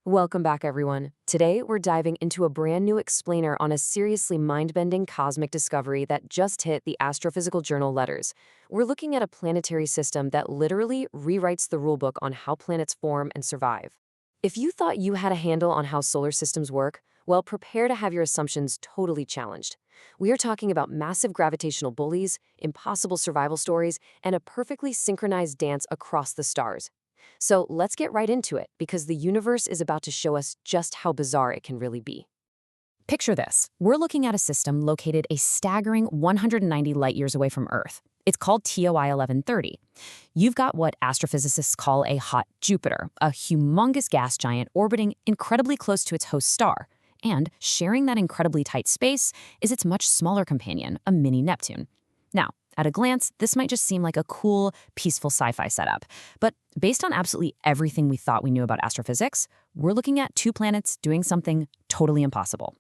Welcome back, everyone. Today, we're diving into a brand new explainer on a seriously mind-bending cosmic discovery that just hit the Astrophysical Journal letters. We're looking at a planetary system that literally rewrites the rulebook on how planets form and survive. If you thought you had a handle on how solar systems work, well, prepare to have your assumptions totally challenged. We are talking about massive gravitational bullies, impossible survival stories, and a perfectly synchronized dance across the stars. So let's get right into it, because the universe is about to show us just how bizarre it can really be. Picture this. We're looking at a system located a staggering 190 light-years away from Earth. It's called TOI 1130. You've got what astrophysicists call a hot Jupiter, a humongous gas giant orbiting incredibly close to its host star. And sharing that incredibly tight space is its much smaller companion, a mini-Neptune. Now, at a glance, this might just seem like a cool, peaceful sci-fi setup. But based on absolutely everything we thought we knew about astrophysics, we're looking at two planets doing something totally impossible.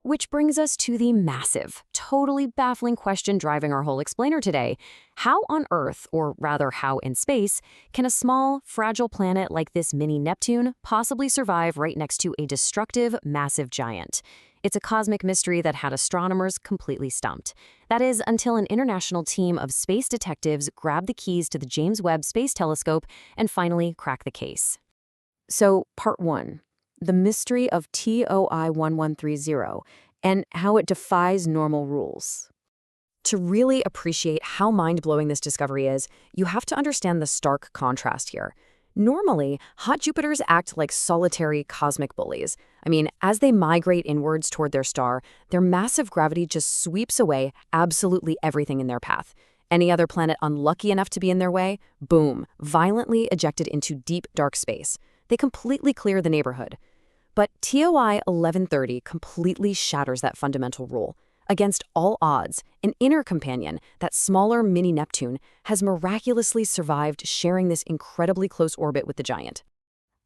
Which brings us to the massive, totally baffling question driving our whole explainer today. How on Earth, or rather how in space, can a small, fragile planet like this mini-Neptune possibly survive right next to a destructive, massive giant? It's a cosmic mystery that had astronomers completely stumped. That is, until an international team of space detectives grabbed the keys to the James Webb Space Telescope and finally cracked the case. So, Part 1. The mystery of TOI 1130 and how it defies normal rules. To really appreciate how mind-blowing this discovery is, you have to understand the stark contrast here. Normally, hot Jupiters act like solitary cosmic bullies. I mean, as they migrate inwards toward their star, their massive gravity just sweeps away absolutely everything in their path. Any other planet unlucky enough to be in their way, boom, violently ejected into deep, dark space. They completely clear the neighborhood. But TOI 1130 completely shatters that fundamental rule. Against all odds, an inner companion, that smaller mini-Neptune, has miraculously survived sharing this incredibly close orbit with the giant.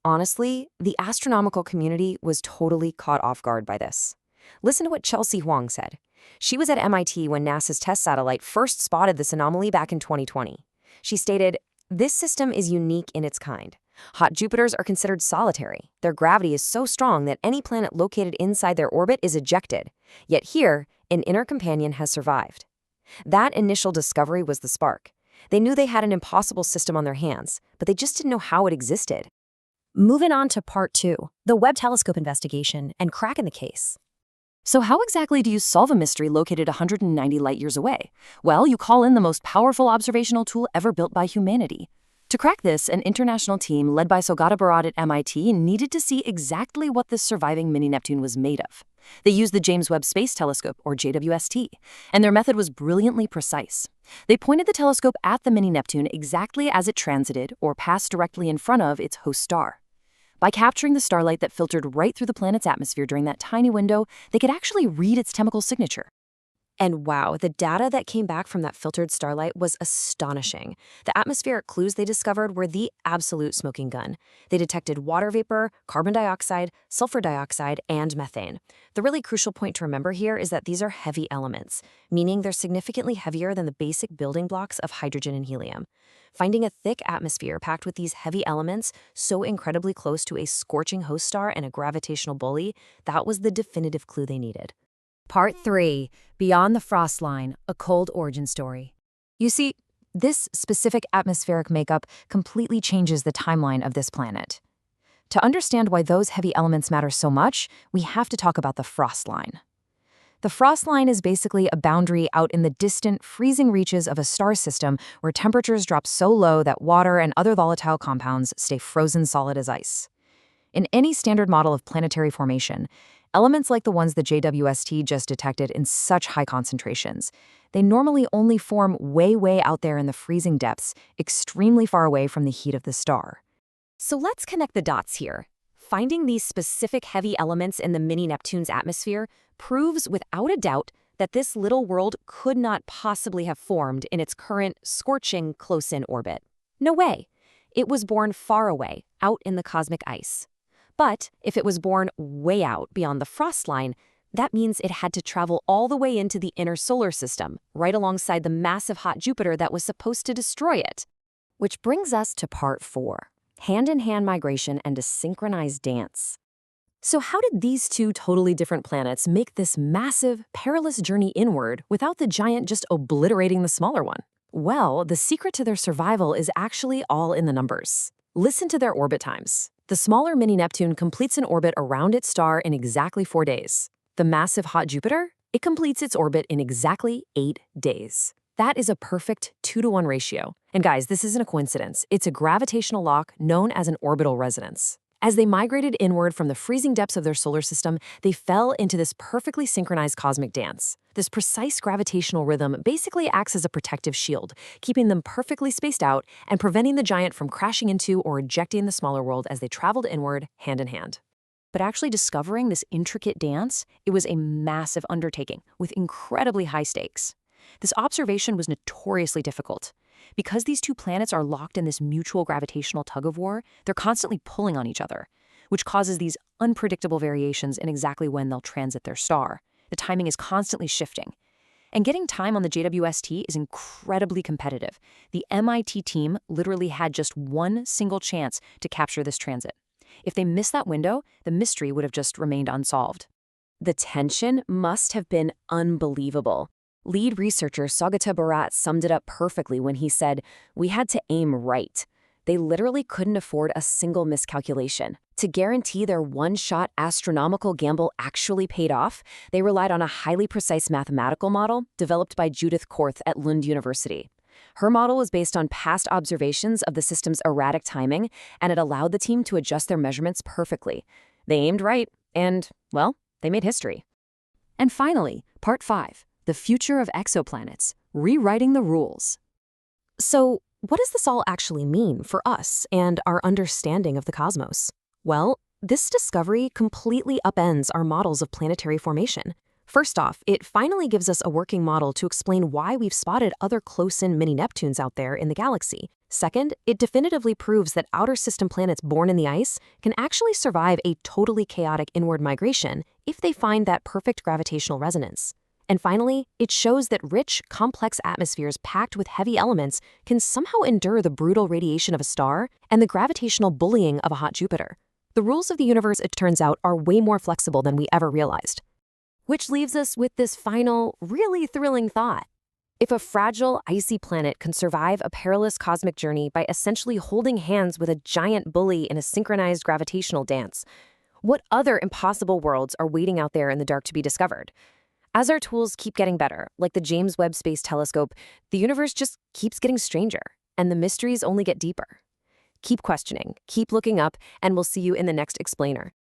Honestly, the astronomical community was totally caught off guard by this. Listen to what Chelsea Huang said. She was at MIT when NASA's test satellite first spotted this anomaly back in 2020. She stated, "This system is unique in its kind. Hot Jupiters are considered solitary. Their gravity is so strong that any planet located inside their orbit is ejected. Yet here, an inner companion has survived." That initial discovery was the spark. They knew they had an impossible system on their hands, but they just didn't know how it existed. Moving on to Part 2, the Webb telescope investigation and cracking the case. So how exactly do you solve a mystery located 190 light-years away? Well, you call in the most powerful observational tool ever built by humanity. To crack this, an international team led by Sogata Barat at MIT needed to see exactly what this surviving mini-Neptune was made of. They used the James Webb Space Telescope, or JWST, and their method was brilliantly precise. They pointed the telescope at the mini-Neptune exactly as it transited or passed directly in front of its host star. By capturing the starlight that filtered right through the planet's atmosphere during that tiny window, they could actually read its chemical signature. And wow, the data that came back from that filtered starlight was astonishing. The atmospheric clues they discovered were the absolute smoking gun. They detected water vapor, carbon dioxide, sulfur dioxide, and methane. The really crucial point to remember here is that these are heavy elements, meaning they're significantly heavier than the basic building blocks of hydrogen and helium. Finding a thick atmosphere packed with these heavy elements so incredibly close to a scorching host star and a gravitational bully, that was the definitive clue they needed. Part 3, Beyond the Frost Line, a cold origin story. You see, this specific atmospheric makeup completely changes the timeline of this planet. To understand why those heavy elements matter so much, we have to talk about the frost line. The frost line is basically a boundary out in the distant, freezing reaches of a star system where temperatures drop so low that water and other volatile compounds stay frozen solid as ice. In any standard model of planetary formation, elements like the ones the JWST just detected in such high concentrations, they normally only form way out there in the freezing depths, extremely far away from the heat of the star. So let's connect the dots here. Finding these specific heavy elements in the mini-Neptune's atmosphere proves without a doubt that this little world could not possibly have formed in its current scorching close-in orbit. No way. It was born far away, out in the cosmic ice. But if it was born way out beyond the frost line, that means it had to travel all the way into the inner solar system, right alongside the massive hot Jupiter that was supposed to destroy it. Which brings us to Part 4, hand-in-hand migration and a synchronized dance. So how did these two totally different planets make this massive, perilous journey inward without the giant just obliterating the smaller one? Well, the secret to their survival is actually all in the numbers. Listen to their orbit times. The smaller mini-Neptune completes an orbit around its star in exactly 4 days. The massive hot Jupiter? It completes its orbit in exactly 8 days. That is a perfect 2-to-1 ratio. And guys, this isn't a coincidence. It's a gravitational lock known as an orbital resonance. As they migrated inward from the freezing depths of their solar system, they fell into this perfectly synchronized cosmic dance. This precise gravitational rhythm basically acts as a protective shield, keeping them perfectly spaced out and preventing the giant from crashing into or ejecting the smaller world as they traveled inward, hand in hand. But actually discovering this intricate dance, it was a massive undertaking with incredibly high stakes. This observation was notoriously difficult. Because these two planets are locked in this mutual gravitational tug-of-war, they're constantly pulling on each other, which causes these unpredictable variations in exactly when they'll transit their star. The timing is constantly shifting. And getting time on the JWST is incredibly competitive. The MIT team literally had just one single chance to capture this transit. If they missed that window, the mystery would have just remained unsolved. The tension must have been unbelievable. Lead researcher Saugata Bharat summed it up perfectly when he said, "We had to aim right." They literally couldn't afford a single miscalculation. To guarantee their one-shot astronomical gamble actually paid off, they relied on a highly precise mathematical model developed by Judith Korth at Lund University. Her model was based on past observations of the system's erratic timing, and it allowed the team to adjust their measurements perfectly. They aimed right, and, well, they made history. And finally, Part 5. The future of exoplanets, rewriting the rules. So, what does this all actually mean for us and our understanding of the cosmos? Well, this discovery completely upends our models of planetary formation. First off, it finally gives us a working model to explain why we've spotted other close-in mini-Neptunes out there in the galaxy. Second, it definitively proves that outer system planets born in the ice can actually survive a totally chaotic inward migration if they find that perfect gravitational resonance. And finally, it shows that rich, complex atmospheres packed with heavy elements can somehow endure the brutal radiation of a star and the gravitational bullying of a hot Jupiter. The rules of the universe, it turns out, are way more flexible than we ever realized. Which leaves us with this final, really thrilling thought. If a fragile, icy planet can survive a perilous cosmic journey by essentially holding hands with a giant bully in a synchronized gravitational dance, what other impossible worlds are waiting out there in the dark to be discovered? As our tools keep getting better, like the James Webb Space Telescope, the universe just keeps getting stranger, and the mysteries only get deeper. Keep questioning, keep looking up, and we'll see you in the next explainer.